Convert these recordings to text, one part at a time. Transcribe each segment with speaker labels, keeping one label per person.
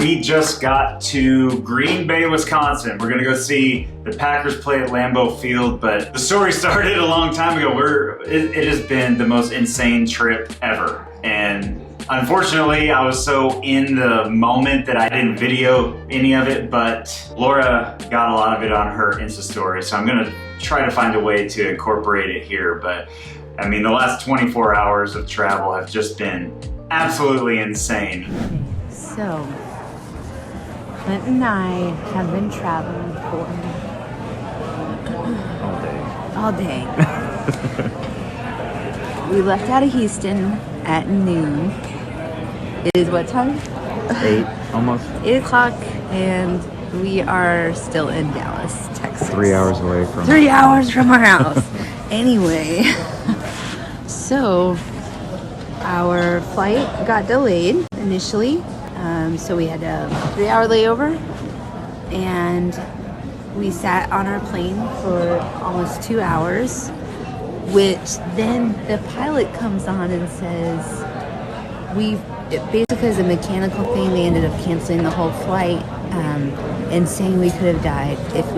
Speaker 1: We just got to Green Bay, Wisconsin. We're gonna go see the Packers play at Lambeau Field, but the story started a long time ago. It has been the most insane trip ever. And unfortunately, I was so in the moment that I didn't video any of it, but Laura got a lot of it on her Insta story, so I'm gonna try to find a way to incorporate it here. But I mean, the last 24 hours of travel have just been absolutely insane.
Speaker 2: So, Clint and I have been traveling for all day. We left out of Houston at noon. It is what time?
Speaker 3: 8, almost.
Speaker 2: 8 o'clock, and we are still in Dallas, Texas.
Speaker 3: 3 hours away from.
Speaker 2: 3 hours from our house. Anyway, so our flight got delayed initially. So we had a 3-hour layover, and we sat on our plane for almost 2 hours, which then the pilot comes on and says, it basically is a mechanical thing. They ended up canceling the whole flight and saying we could have died if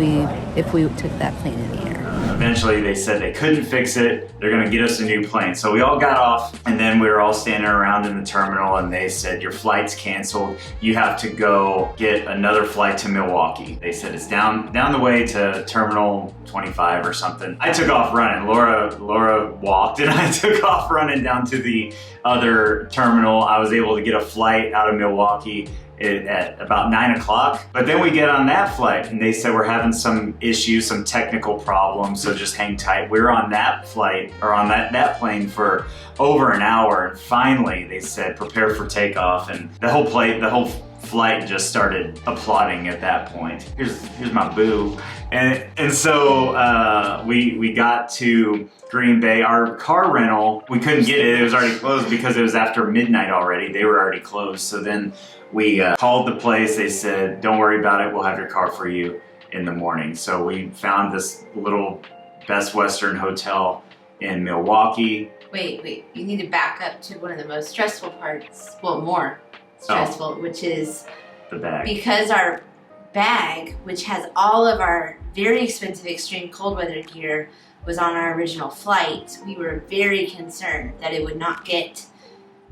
Speaker 2: we took that plane in the air.
Speaker 1: Eventually they said they couldn't fix it, they're gonna get us a new plane. So we all got off, and then we were all standing around in the terminal, and they said, your flight's canceled, you have to go get another flight to Milwaukee. They said it's down the way to terminal 25 or something. I took off running. Laura walked, and I took off running down to the other terminal. I was able to get a flight out of Milwaukee at about 9 o'clock. But then we get on that flight, and they said we're having some issues, some technical problems, so just hang tight. We were on that flight, or on that plane for over an hour, and finally they said prepare for takeoff, and the whole flight just started applauding at that point. Here's my boo. And so we got to Green Bay. Our car rental, we couldn't get it. It was already closed because it was after midnight already. They were already closed. So then we called the place. They said, don't worry about it. We'll have your car for you in the morning. So we found this little Best Western hotel in Milwaukee.
Speaker 4: Wait. You need to back up to one of the most stressful parts. Well, more stressful, which is
Speaker 1: the bag. Because
Speaker 4: our bag, which has all of our very expensive extreme cold weather gear, was on our original flight, we were very concerned that it would not get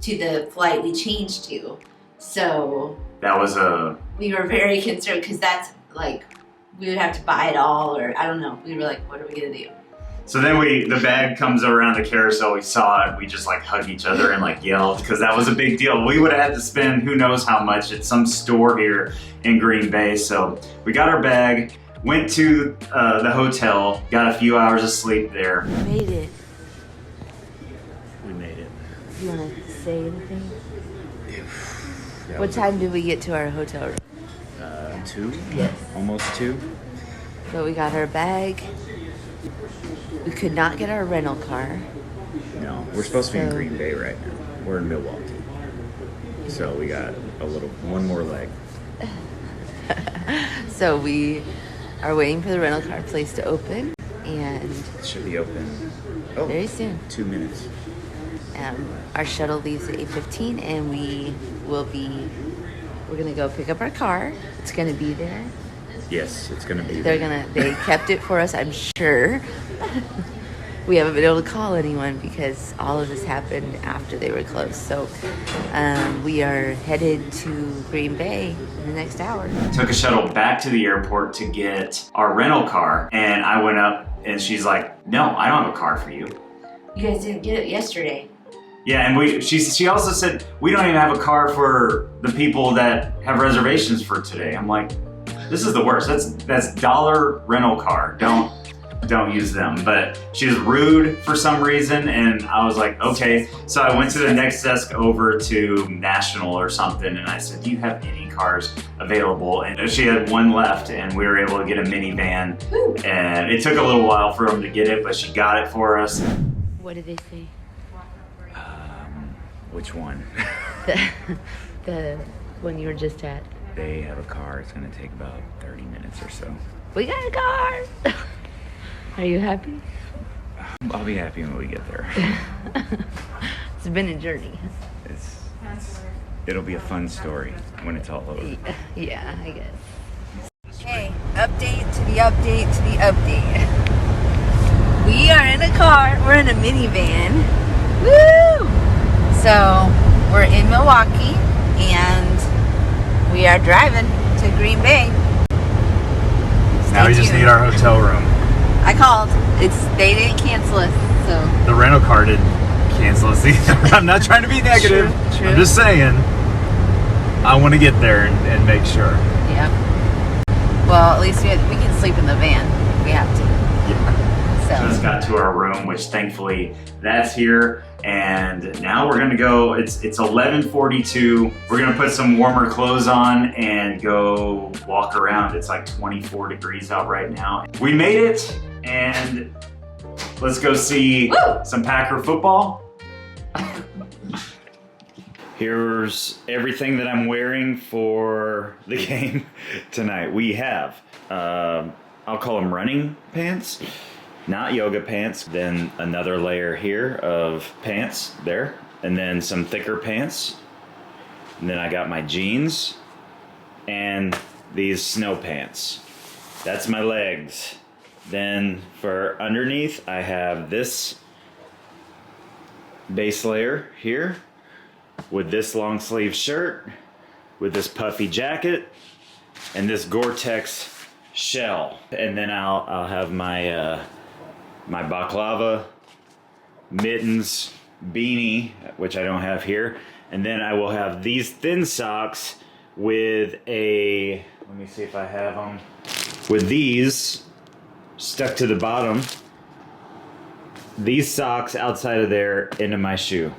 Speaker 4: to the flight we changed to. So we were very concerned, because that's like, we would have to buy it all, or I don't know. We were like, what are we gonna do?
Speaker 1: So then the bag comes around the carousel, we saw it, we just like hugged each other and like yelled, because that was a big deal. We would have had to spend who knows how much at some store here in Green Bay. So we got our bag, went to the hotel, got a few hours of sleep there.
Speaker 2: We made it.
Speaker 1: We made it.
Speaker 2: You want to say anything?
Speaker 3: Yeah,
Speaker 2: what time did we get to our hotel room?
Speaker 3: 2?
Speaker 2: Yes.
Speaker 3: Almost 2.
Speaker 2: So we got our bag. We could not get our rental car.
Speaker 3: No, we're supposed to be in Green Bay right now. We're in Milwaukee. So we got one more leg.
Speaker 2: So we are waiting for the rental car place to open, and
Speaker 3: It should be open
Speaker 2: very soon.
Speaker 3: 2 minutes.
Speaker 2: Our shuttle leaves at 8:15, and we're gonna go pick up our car. It's gonna be there.
Speaker 3: Yes, it's gonna be.
Speaker 2: They kept it for us, I'm sure. We haven't been able to call anyone because all of this happened after they were closed. So we are headed to Green Bay in the next hour.
Speaker 1: Took a shuttle back to the airport to get our rental car, and I went up, and she's like, no, I don't have a car for you.
Speaker 4: You guys didn't get it yesterday.
Speaker 1: Yeah, and she also said, we don't even have a car for the people that have reservations for today. I'm like, this is the worst. That's dollar rental car. Don't use them. But she was rude for some reason, and I was like, okay. So I went to the next desk over to National or something, and I said, do you have any cars available? And she had one left, and we were able to get a minivan.
Speaker 4: Woo.
Speaker 1: And it took a little while for them to get it, but she got it for us.
Speaker 2: What did they say?
Speaker 3: Which one?
Speaker 2: The one you were just at.
Speaker 3: They have a car. It's gonna take about 30 minutes or so.
Speaker 2: We got a car! Are you happy?
Speaker 3: I'll be happy when we get there.
Speaker 2: It's been a journey.
Speaker 3: It's
Speaker 1: it'll be a fun story when it's all over.
Speaker 2: Yeah, I guess. Okay, update to the update to the update. We are in a car. We're in a minivan. Woo! So we're in Milwaukee and we are driving to Green Bay.
Speaker 1: Now we just need our hotel room.
Speaker 2: I called. They didn't cancel us, so.
Speaker 1: The rental car didn't cancel us either. I'm not trying to be negative.
Speaker 2: True.
Speaker 1: I'm just saying, I want to get there and make sure.
Speaker 2: Yeah. Well, at least we can sleep in the van. We have to.
Speaker 1: Yeah.
Speaker 2: So.
Speaker 1: Just got to our room, which thankfully that's here. And now we're gonna go, it's 11:42. We're gonna put some warmer clothes on and go walk around. It's like 24 degrees out right now. We made it, and let's go see some Packer football. Here's everything that I'm wearing for the game tonight. We have, I'll call them running pants. Not yoga pants, then another layer here of pants there, and then some thicker pants. And then I got my jeans and these snow pants. That's my legs. Then for underneath, I have this base layer here with this long sleeve shirt, with this puffy jacket, and this Gore-Tex shell. And then I'll have my my baklava, mittens, beanie, which I don't have here. And then I will have these thin socks with a, let me see if I have them, with these stuck to the bottom. These socks outside of there into my shoe.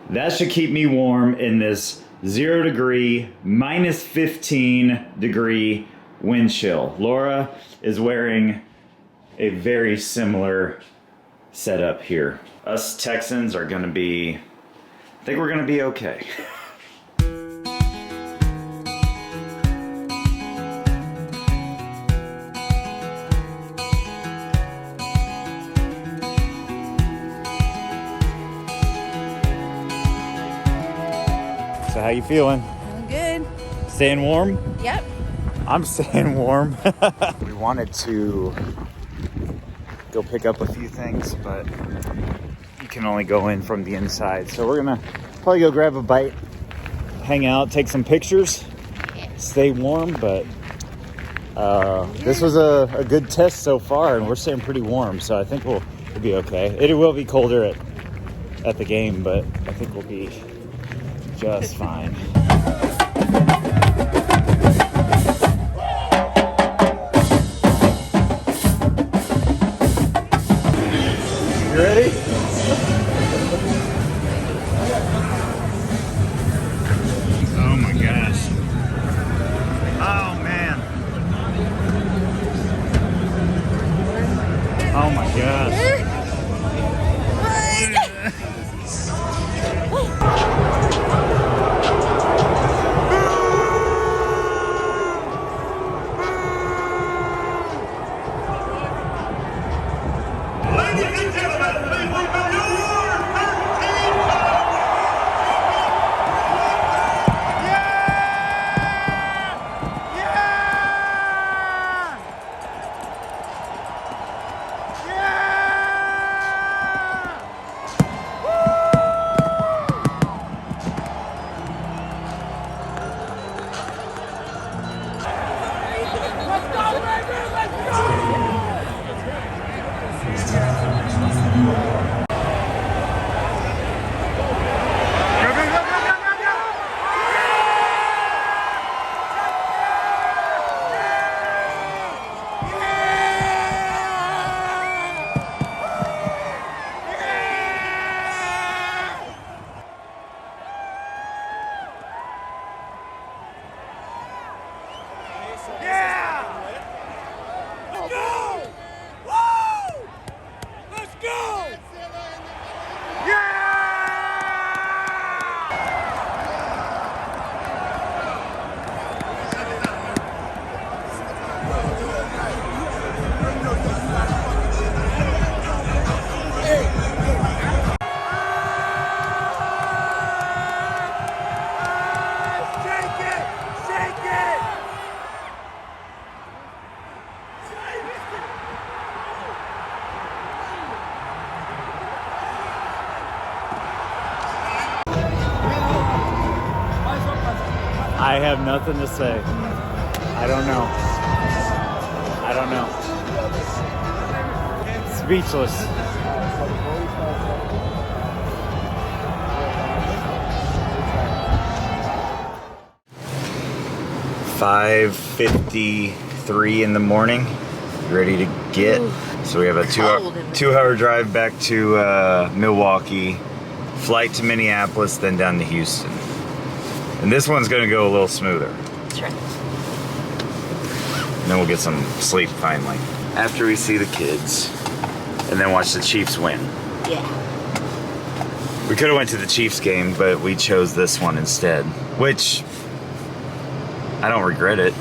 Speaker 1: That should keep me warm in this 0 degree, -15 degree wind chill. Laura is wearing a very similar setup here. Us Texans are gonna be, I think we're gonna be okay. So how you feeling?
Speaker 2: I'm good.
Speaker 1: Staying warm?
Speaker 2: Yep.
Speaker 1: I'm staying warm. We wanted to go pick up a few things, but you can only go in from the inside. So we're gonna probably go grab a bite, hang out, take some pictures, stay warm, but this was a good test so far, and we're staying pretty warm, so I think we'll be okay. It will be colder at the game, but I think we'll be just fine. You ready? Oh my gosh. Oh man. Oh my gosh. I have nothing to say. I don't know. I don't know. Speechless. $5:53 in the morning. Ready to get. So we have a two-hour drive back to Milwaukee, flight to Minneapolis, then down to Houston. And this one's gonna go a little smoother.
Speaker 2: That's right.
Speaker 1: And then we'll get some sleep finally. After we see the kids, and then watch the Chiefs win.
Speaker 2: Yeah.
Speaker 1: We could have went to the Chiefs game, but we chose this one instead, which I don't regret it.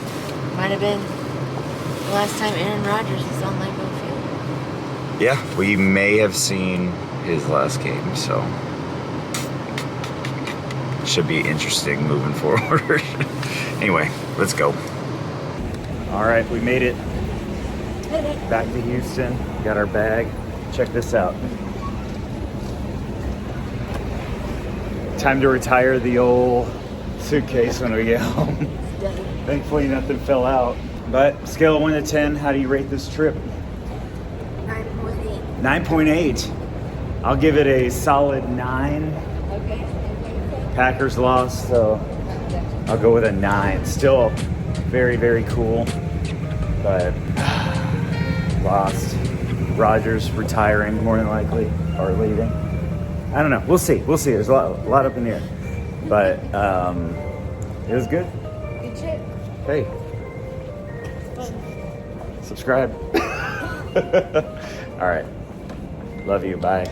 Speaker 2: Might have been the last time Aaron Rodgers was on Lambeau Field.
Speaker 1: Yeah, we may have seen his last game, so should be interesting moving forward. Anyway, let's go. All right, we made it back to Houston. Got our bag. Check this out. Time to retire the old suitcase when we get home. Thankfully, nothing fell out. But scale of 1 to 10, how do you rate this trip?
Speaker 2: 9.8.
Speaker 1: 9.8. I'll give it a solid 9.
Speaker 2: Okay.
Speaker 1: Packers lost, so I'll go with a 9. Still very, very cool, but lost. Rodgers retiring more than likely, or leaving. I don't know. We'll see. We'll see. There's a lot up in the air, but it was good.
Speaker 2: Good trip.
Speaker 1: Hey, subscribe. All right. Love you. Bye.